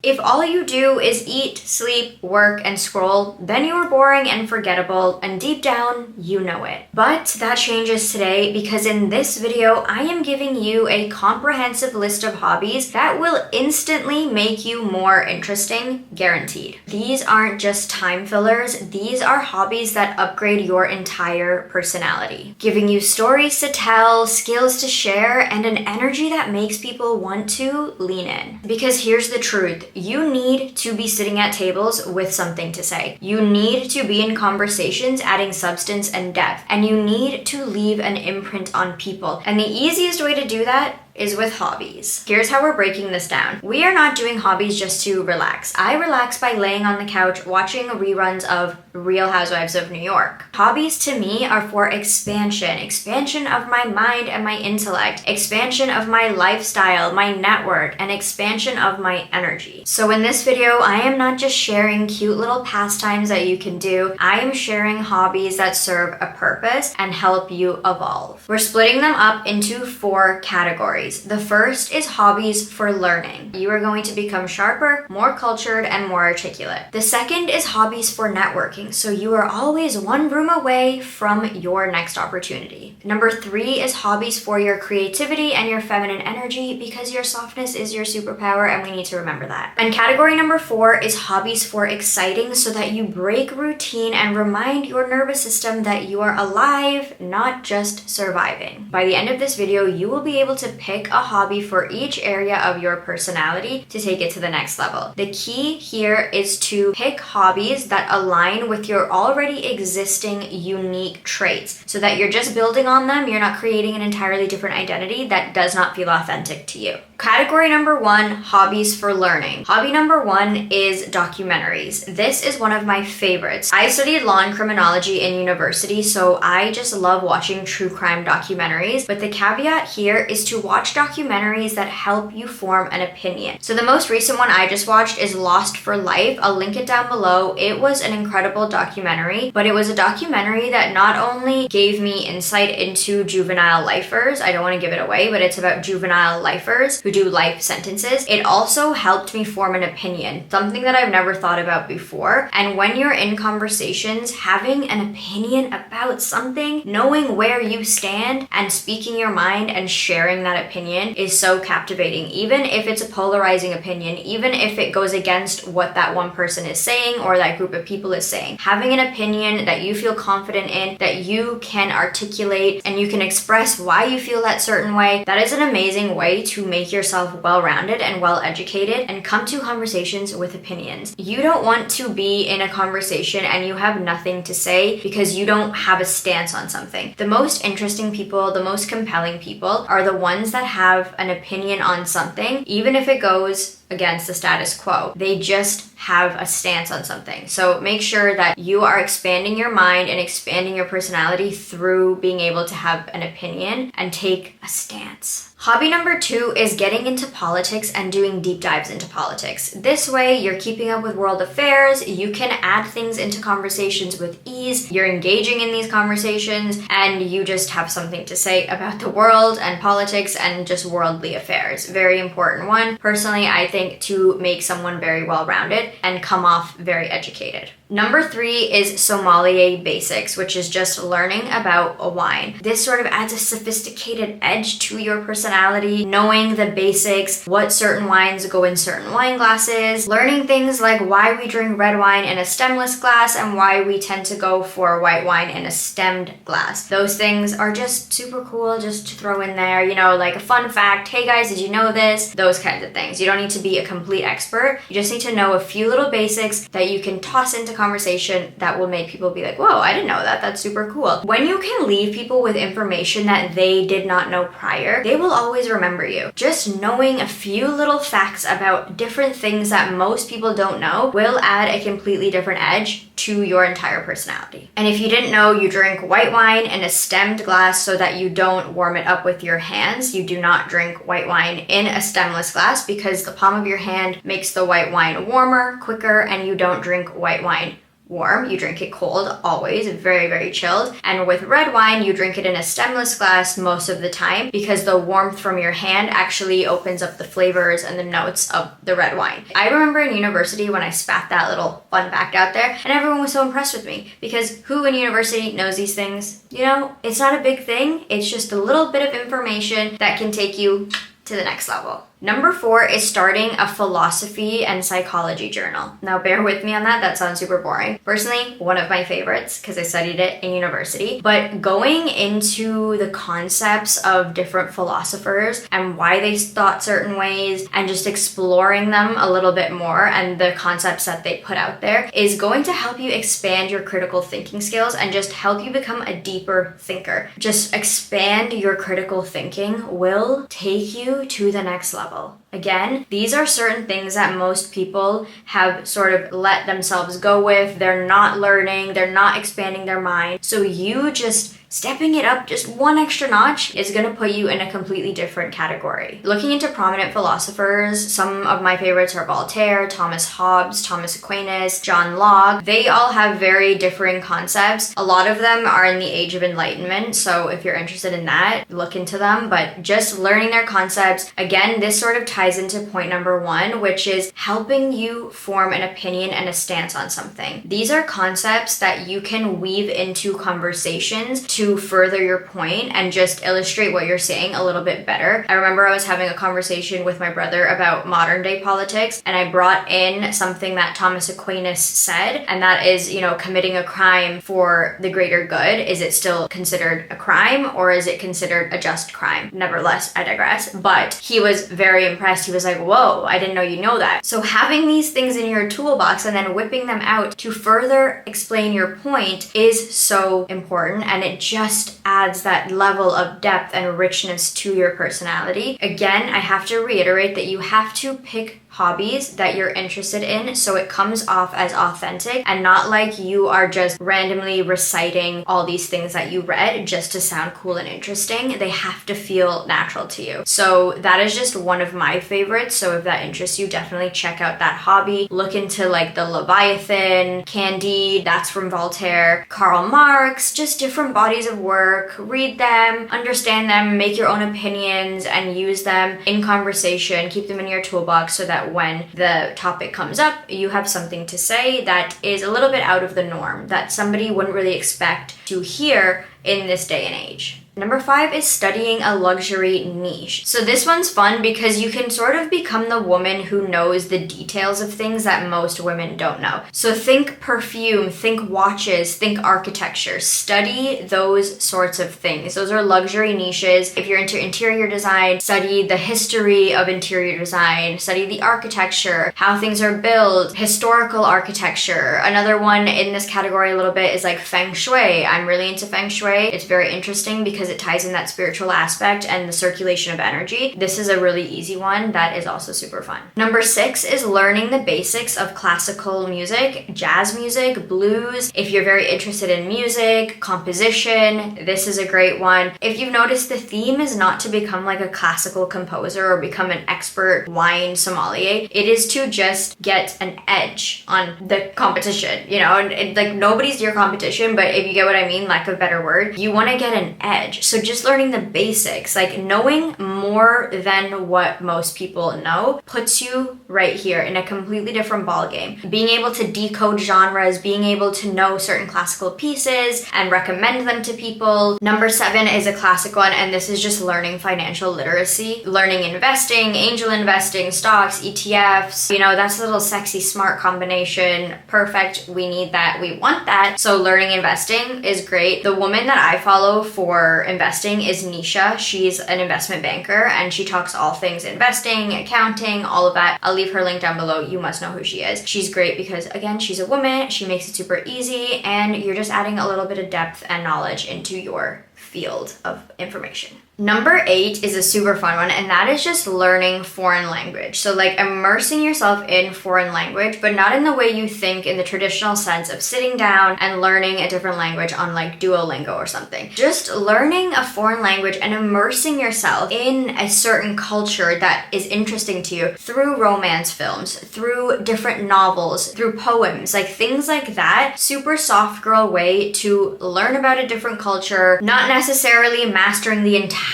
If all you do is eat, sleep, work, and scroll, then you are boring and forgettable, and deep down, you know it. But that changes today because in this video, I am giving you a comprehensive list of hobbies that will instantly make you more interesting, guaranteed. These aren't just time fillers, these are hobbies that upgrade your entire personality, giving you stories to tell, skills to share, and an energy that makes people want to lean in. Because here's the truth, you need to be sitting at tables with something to say. You need to be in conversations adding substance and depth, and you need to leave an imprint on people. And the easiest way to do that is with hobbies. Here's how we're breaking this down. We are not doing hobbies just to relax. I relax by laying on the couch watching reruns of Real Housewives of New York. Hobbies to me are for expansion of my mind and my intellect, expansion of my lifestyle, my network, and expansion of my energy. So in this video, I am not just sharing cute little pastimes that you can do. I am sharing hobbies that serve a purpose and help you evolve. We're splitting them up into 4 categories. The first is hobbies for learning. You are going to become sharper, more cultured, and more articulate. The second is hobbies for networking, so you are always one room away from your next opportunity. Number 3 is hobbies for your creativity and your feminine energy, because your softness is your superpower and we need to remember that. And category number 4 is hobbies for exciting, so that you break routine and remind your nervous system that you are alive, not just surviving. By the end of this video, you will be able to pick a hobby for each area of your personality to take it to the next level. The key here is to pick hobbies that align with your already existing unique traits, so that you're just building on them. You're not creating an entirely different identity that does not feel authentic to you. Category number 1, hobbies for learning. Hobby number 1 is documentaries. This is one of my favorites. I studied law and criminology in university, so I just love watching true crime documentaries, but the caveat here is to watch documentaries that help you form an opinion. So the most recent one I just watched is Lost for Life. I'll link it down below. It was an incredible documentary, but it was a documentary that not only gave me insight into juvenile lifers, I don't want to give it away, but it's about juvenile lifers who do life sentences. It also helped me form an opinion, something that I've never thought about before. And when you're in conversations, having an opinion about something, knowing where you stand and speaking your mind and sharing that opinion is so captivating. Even if it's a polarizing opinion, even if it goes against what that one person is saying or that group of people is saying, having an opinion that you feel confident in, that you can articulate and you can express why you feel that certain way, that is an amazing way to make yourself well-rounded and well-educated and come to conversations with opinions. You don't want to be in a conversation and you have nothing to say because you don't have a stance on something. The most interesting people, the most compelling people are the ones that have an opinion on something, even if it goes against the status quo. They just have a stance on something. So make sure that you are expanding your mind and expanding your personality through being able to have an opinion and take a stance. Hobby number 2 is getting into politics and doing deep dives into politics. This way, you're keeping up with world affairs, you can add things into conversations with ease, you're engaging in these conversations, and you just have something to say about the world and politics and just worldly affairs. Very important one. Personally, I think to make someone very well-rounded and come off very educated. Number 3 is sommelier basics, which is just learning about a wine. This sort of adds a sophisticated edge to your personality, knowing the basics, what certain wines go in certain wine glasses, learning things like why we drink red wine in a stemless glass and why we tend to go for white wine in a stemmed glass. Those things are just super cool just to throw in there, you know, like a fun fact, hey guys, did you know this? Those kinds of things. You don't need to be a complete expert. You just need to know a few little basics that you can toss into conversation that will make people be like, whoa, I didn't know that. That's super cool. When you can leave people with information that they did not know prior, they will always remember you. Just knowing a few little facts about different things that most people don't know will add a completely different edge to your entire personality. And if you didn't know, you drink white wine in a stemmed glass so that you don't warm it up with your hands. You do not drink white wine in a stemless glass because the palm of your hand makes the white wine warmer, quicker, and you don't drink white wine warm, you drink it cold, always, very, very chilled. And with red wine, you drink it in a stemless glass most of the time because the warmth from your hand actually opens up the flavors and the notes of the red wine. I remember in university when I spat that little fun fact out there, and everyone was so impressed with me because who in university knows these things? You know, it's not a big thing. It's just a little bit of information that can take you to the next level. Number 4 is starting a philosophy and psychology journal. Now bear with me on that, that sounds super boring. Personally, one of my favorites because I studied it in university, but going into the concepts of different philosophers and why they thought certain ways and just exploring them a little bit more and the concepts that they put out there is going to help you expand your critical thinking skills and just help you become a deeper thinker. Just expand your critical thinking will take you to the next level. Again, these are certain things that most people have sort of let themselves go with. They're not learning, they're not expanding their mind. So you just stepping it up just one extra notch is going to put you in a completely different category. Looking into prominent philosophers, some of my favorites are Voltaire, Thomas Hobbes, Thomas Aquinas, John Locke. They all have very differing concepts. A lot of them are in the Age of Enlightenment, so if you're interested in that, look into them. But just learning their concepts, again, this sort of ties into point number 1, which is helping you form an opinion and a stance on something. These are concepts that you can weave into conversations to further your point and just illustrate what you're saying a little bit better. I remember I was having a conversation with my brother about modern day politics, and I brought in something that Thomas Aquinas said, and that is, you know, committing a crime for the greater good. Is it still considered a crime or is it considered a just crime? Nevertheless, I digress. But he was very impressed. He was like, whoa, I didn't know you know that. So having these things in your toolbox and then whipping them out to further explain your point is so important, and it just adds that level of depth and richness to your personality. Again, I have to reiterate that you have to pick hobbies that you're interested in so it comes off as authentic and not like you are just randomly reciting all these things that you read just to sound cool and interesting. They have to feel natural to you. So that is just one of my favorites. So if that interests you, definitely check out that hobby. Look into like the Leviathan, Candide, that's from Voltaire, Karl Marx, just different bodies of work. Read them, understand them, make your own opinions and use them in conversation. Keep them in your toolbox so that when the topic comes up, you have something to say that is a little bit out of the norm, that somebody wouldn't really expect to hear in this day and age. Number 5 is studying a luxury niche. So this one's fun because you can sort of become the woman who knows the details of things that most women don't know. So think perfume, think watches, think architecture. Study those sorts of things. Those are luxury niches. If you're into interior design, study the history of interior design, study the architecture, how things are built, historical architecture. Another one in this category a little bit is like feng shui. I'm really into feng shui. It's very interesting because it ties in that spiritual aspect and the circulation of energy. This is a really easy one that is also super fun. Number 6 is learning the basics of classical music, jazz music, blues. If you're very interested in music, composition, this is a great one. If you've noticed, the theme is not to become like a classical composer or become an expert wine sommelier. It is to just get an edge on the competition, you know, and like nobody's your competition, but if you get what I mean, lack of a better word, you want to get an edge. So just learning the basics, like knowing more than what most people know puts you right here in a completely different ballgame. Being able to decode genres, being able to know certain classical pieces and recommend them to people. Number 7 is a classic one, and this is just learning financial literacy, learning investing, angel investing, stocks, ETFs. You know, that's a little sexy, smart combination. Perfect. We need that. We want that. So learning investing is great. The woman that I follow for investing is Nisha. She's an investment banker and she talks all things investing, accounting, all of that. I'll leave her link down below. You must know who she is. She's great because again, she's a woman. She makes it super easy and you're just adding a little bit of depth and knowledge into your field of information. Number 8 is a super fun one, and that is just learning foreign language. So like immersing yourself in foreign language, but not in the way you think in the traditional sense of sitting down and learning a different language on like Duolingo or something. Just learning a foreign language and immersing yourself in a certain culture that is interesting to you through romance films, through different novels, through poems, like things like that. Super soft girl way to learn about a different culture, not necessarily mastering the entire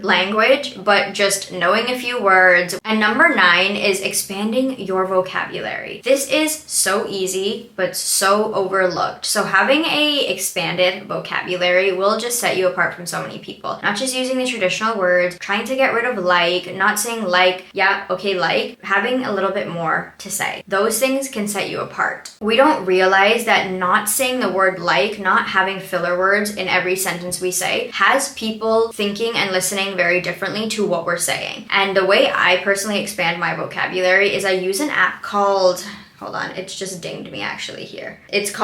language, but just knowing a few words. And number 9 is expanding your vocabulary. This is so easy, but so overlooked. So having a expanded vocabulary will just set you apart from so many people. Not just using the traditional words, trying to get rid of like, not saying like, yeah, okay, like, having a little bit more to say. Those things can set you apart. We don't realize that not saying the word like, not having filler words in every sentence we say, has people thinking and listening very differently to what we're saying. And the way I personally expand my vocabulary is I use an app called, hold on, it's just dinged me actually here. It's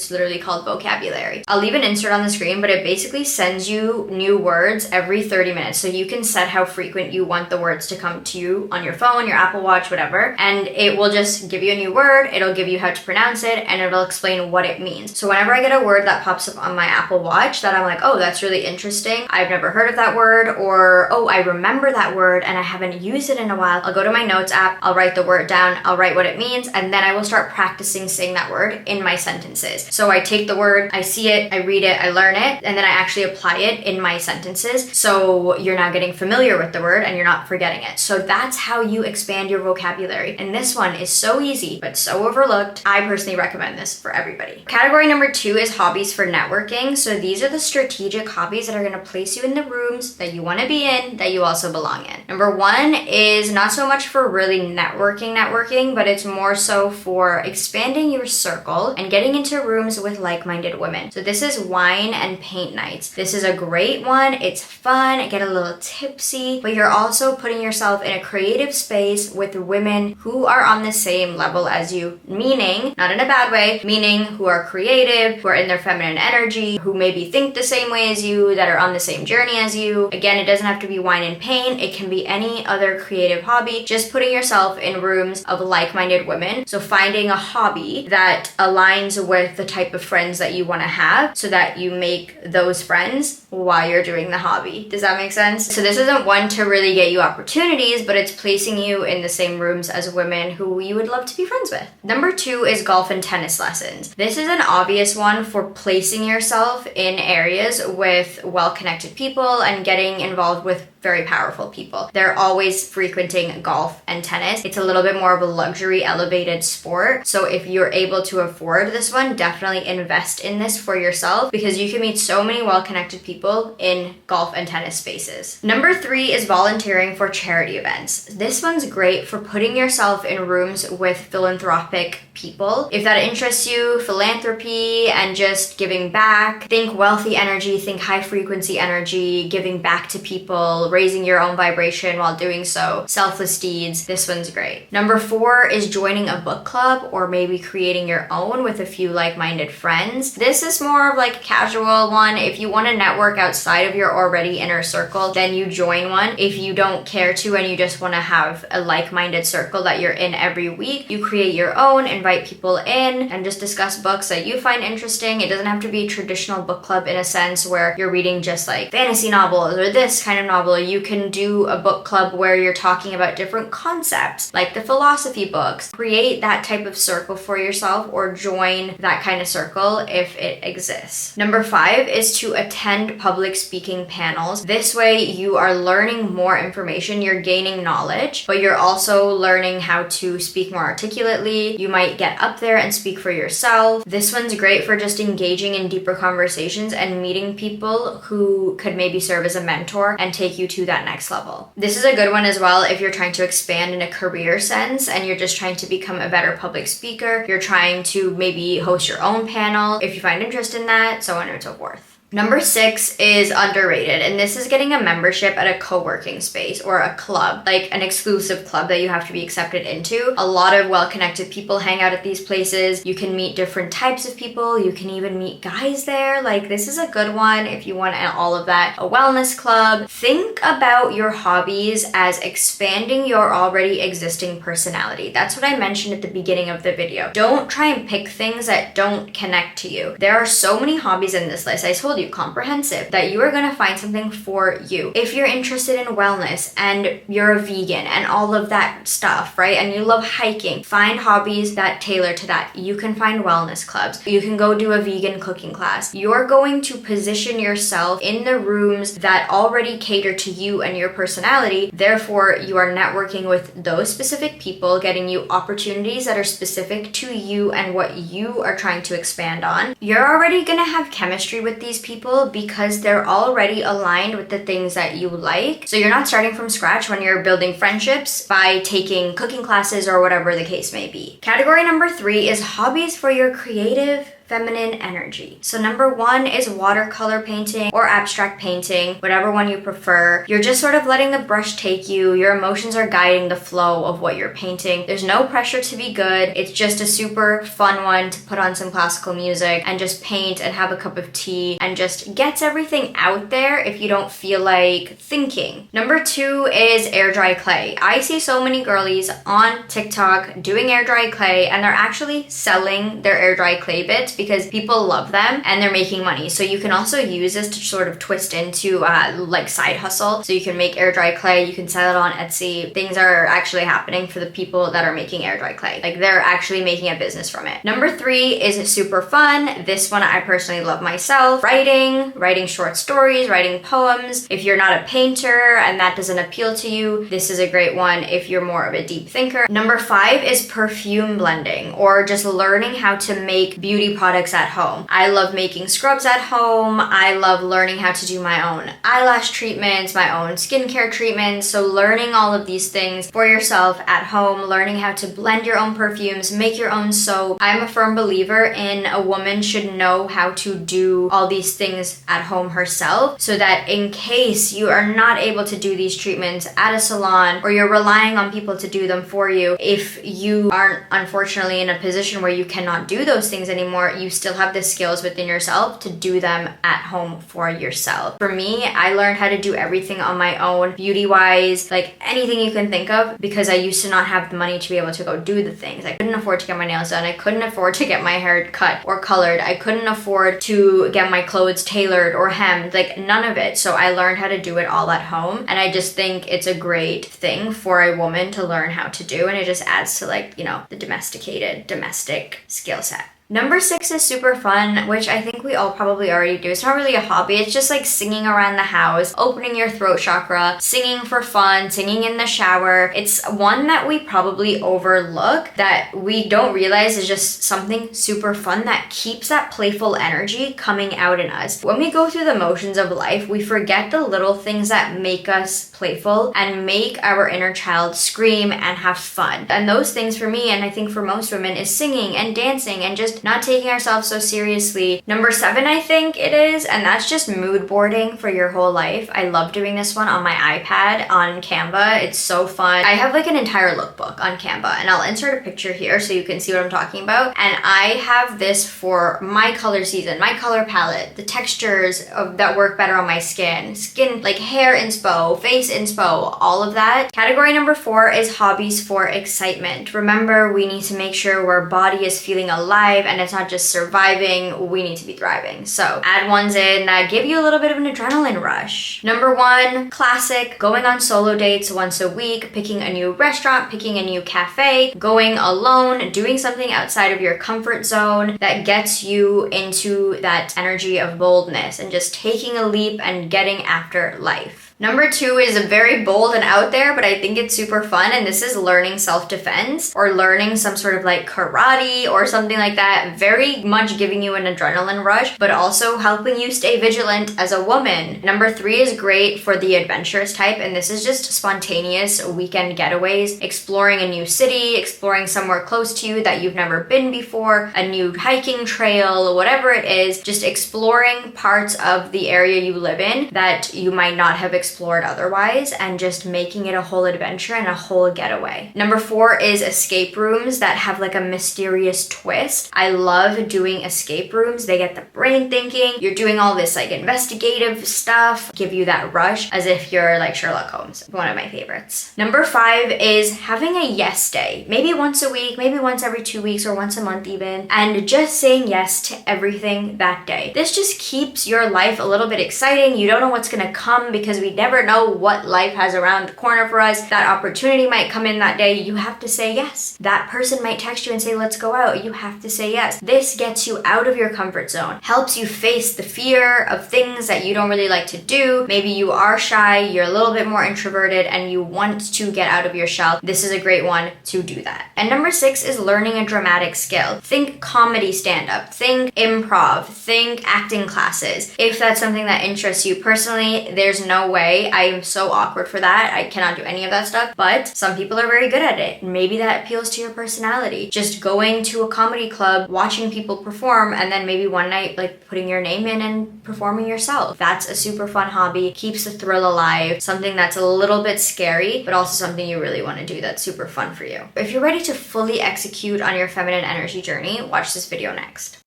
literally called Vocabulary. I'll leave an insert on the screen, but it basically sends you new words every 30 minutes. So you can set how frequent you want the words to come to you on your phone, your Apple Watch, whatever. And it will just give you a new word, it'll give you how to pronounce it, and it'll explain what it means. So whenever I get a word that pops up on my Apple Watch that I'm like, oh, that's really interesting, I've never heard of that word, or oh, I remember that word and I haven't used it in a while, I'll go to my notes app, I'll write the word down, I'll write what it means, and then I will start practicing saying that word in my sentences. So I take the word, I see it, I read it, I learn it, and then I actually apply it in my sentences. So you're now getting familiar with the word and you're not forgetting it. So that's how you expand your vocabulary. And this one is so easy, but so overlooked. I personally recommend this for everybody. Category number 2 is hobbies for networking. So these are the strategic hobbies that are going to place you in the rooms that you want to be in, that you also belong in. Number 1 is not so much for really networking, but it's more so for expanding your circle and getting into rooms with like-minded women. So this is wine and paint nights. This is a great one. It's fun, get a little tipsy, but you're also putting yourself in a creative space with women who are on the same level as you, meaning, not in a bad way, meaning who are creative, who are in their feminine energy, who maybe think the same way as you, that are on the same journey as you. Again, it doesn't have to be wine and paint. It can be any other creative hobby. Just putting yourself in rooms of like-minded women. So finding a hobby that aligns with the type of friends that you want to have so that you make those friends while you're doing the hobby. Does that make sense? So this isn't one to really get you opportunities, but it's placing you in the same rooms as women who you would love to be friends with. Number 2 is golf and tennis lessons. This is an obvious one for placing yourself in areas with well-connected people and getting involved with very powerful people. They're always frequenting golf and tennis. It's a little bit more of a luxury elevated sport. So if you're able to afford this one, definitely invest in this for yourself because you can meet so many well-connected people in golf and tennis spaces. Number 3 is volunteering for charity events. This one's great for putting yourself in rooms with philanthropic people. If that interests you, philanthropy and just giving back, think wealthy energy, think high frequency energy, giving back to people, raising your own vibration while doing so, selfless deeds. This one's great. Number 4 is joining a book club or maybe creating your own with a few like-minded friends. This is more of like a casual one. If you want to network outside of your already inner circle, then you join one. If you don't care to and you just want to have a like-minded circle that you're in every week, you create your own, invite people in, and just discuss books that you find interesting. It doesn't have to be a traditional book club in a sense where you're reading just like fantasy novels or this kind of novel. You can do a book club where you're talking about different concepts, like the philosophy books. Create that type of circle for yourself or join that kind of circle if it exists. Number 5 is to attend public speaking panels. This way you are learning more information, you're gaining knowledge, but you're also learning how to speak more articulately. You might get up there and speak for yourself. This one's great for just engaging in deeper conversations and meeting people who could maybe serve as a mentor and take you to that next level. This is a good one as well if you're trying to expand in a career sense and you're just trying to become a better public speaker. You're trying to maybe host your own panel if you find interest in that, so on and so forth. Number 6 is underrated, and this is getting a membership at a co-working space or a club, like an exclusive club that you have to be accepted into. A lot of well-connected people hang out at these places. You can meet different types of people. You can even meet guys there. Like, this is a good one if you want all of that. A wellness club. Think about your hobbies as expanding your already existing personality. That's what I mentioned at the beginning of the video. Don't try and pick things that don't connect to you. There are so many hobbies in this list. I told you, comprehensive, that you are going to find something for you. If you're interested in wellness and you're a vegan and all of that stuff, right? And you love hiking, find hobbies that tailor to that. You can find wellness clubs. You can go do a vegan cooking class. You're going to position yourself in the rooms that already cater to you and your personality. Therefore, you are networking with those specific people, getting you opportunities that are specific to you and what you are trying to expand on. You're already going to have chemistry with these people because they're already aligned with the things that you like. So you're not starting from scratch when you're building friendships by taking cooking classes or whatever the case may be. Category number 3 is hobbies for your creative feminine energy. So number 1 is watercolor painting or abstract painting, whatever one you prefer. You're just sort of letting the brush take you. Your emotions are guiding the flow of what you're painting. There's no pressure to be good. It's just a super fun one to put on some classical music and just paint and have a cup of tea and just gets everything out there if you don't feel like thinking. Number 2 is air dry clay. I see so many girlies on TikTok doing air dry clay, and they're actually selling their air dry clay bits because people love them and they're making money. So you can also use this to sort of twist into like side hustle. So you can make air dry clay, you can sell it on Etsy. Things are actually happening for the people that are making air dry clay. Like, they're actually making a business from it. Number 3 is super fun. This one I personally love myself. Writing short stories, writing poems. If you're not a painter and that doesn't appeal to you, this is a great one if you're more of a deep thinker. Number 5 is perfume blending, or just learning how to make beauty products at home. I love making scrubs at home. I love learning how to do my own eyelash treatments, my own skincare treatments. So learning all of these things for yourself at home, learning how to blend your own perfumes, make your own soap. I'm a firm believer in a woman should know how to do all these things at home herself, so that in case you are not able to do these treatments at a salon or you're relying on people to do them for you, if you aren't unfortunately in a position where you cannot do those things anymore, you still have the skills within yourself to do them at home for yourself. For me, I learned how to do everything on my own, beauty-wise, like anything you can think of, because I used to not have the money to be able to go do the things. I couldn't afford to get my nails done. I couldn't afford to get my hair cut or colored. I couldn't afford to get my clothes tailored or hemmed, like none of it. So I learned how to do it all at home. And I just think it's a great thing for a woman to learn how to do. And it just adds to, like, you know, the domestic skill set. Number 6 is super fun, which I think we all probably already do. It's not really a hobby. It's just like singing around the house, opening your throat chakra, singing for fun, singing in the shower. It's one that we probably overlook, that we don't realize is just something super fun that keeps that playful energy coming out in us. When we go through the motions of life, we forget the little things that make us playful and make our inner child scream and have fun. And those things for me, and I think for most women, is singing and dancing and just not taking ourselves so seriously. Number 7, I think it is, and that's just mood boarding for your whole life. I love doing this one on my iPad on Canva. It's so fun. I have like an entire lookbook on Canva, and I'll insert a picture here so you can see what I'm talking about. And I have this for my color season, my color palette, the textures that work better on my skin, like hair inspo, face inspo, all of that. Category number 4 is hobbies for excitement. Remember, we need to make sure our body is feeling alive and it's not just surviving, we need to be thriving. So add ones in that give you a little bit of an adrenaline rush. Number 1, classic, going on solo dates once a week, picking a new restaurant, picking a new cafe, going alone, doing something outside of your comfort zone that gets you into that energy of boldness and just taking a leap and getting after life. Number 2 is very bold and out there, but I think it's super fun, and this is learning self-defense or learning some sort of like karate or something like that. Very much giving you an adrenaline rush, but also helping you stay vigilant as a woman. Number 3 is great for the adventurous type, and this is just spontaneous weekend getaways, exploring a new city, exploring somewhere close to you that you've never been before, a new hiking trail, whatever it is, just exploring parts of the area you live in that you might not have explored otherwise, and just making it a whole adventure and a whole getaway. Number 4 is escape rooms that have like a mysterious twist. I love doing escape rooms. They get the brain thinking. You're doing all this like investigative stuff, give you that rush as if you're like Sherlock Holmes. One of my favorites. Number 5 is having a yes day. Maybe once a week, maybe once every 2 weeks, or once a month even, and just saying yes to everything that day. This just keeps your life a little bit exciting. You don't know what's gonna come because we never know what life has around the corner for us. That opportunity might come in that day. You have to say yes. That person might text you and say, let's go out. You have to say yes. This gets you out of your comfort zone, helps you face the fear of things that you don't really like to do. Maybe you are shy, you're a little bit more introverted, and you want to get out of your shell. This is a great one to do that. And number 6 is learning a dramatic skill. Think comedy stand-up, think improv, think acting classes. If that's something that interests you personally, there's no way. I am so awkward for that. I cannot do any of that stuff, but some people are very good at it. Maybe that appeals to your personality. Just going to a comedy club, watching people perform, and then maybe one night like putting your name in and performing yourself. That's a super fun hobby. Keeps the thrill alive. Something that's a little bit scary, but also something you really want to do that's super fun for you. If you're ready to fully execute on your feminine energy journey, watch this video next.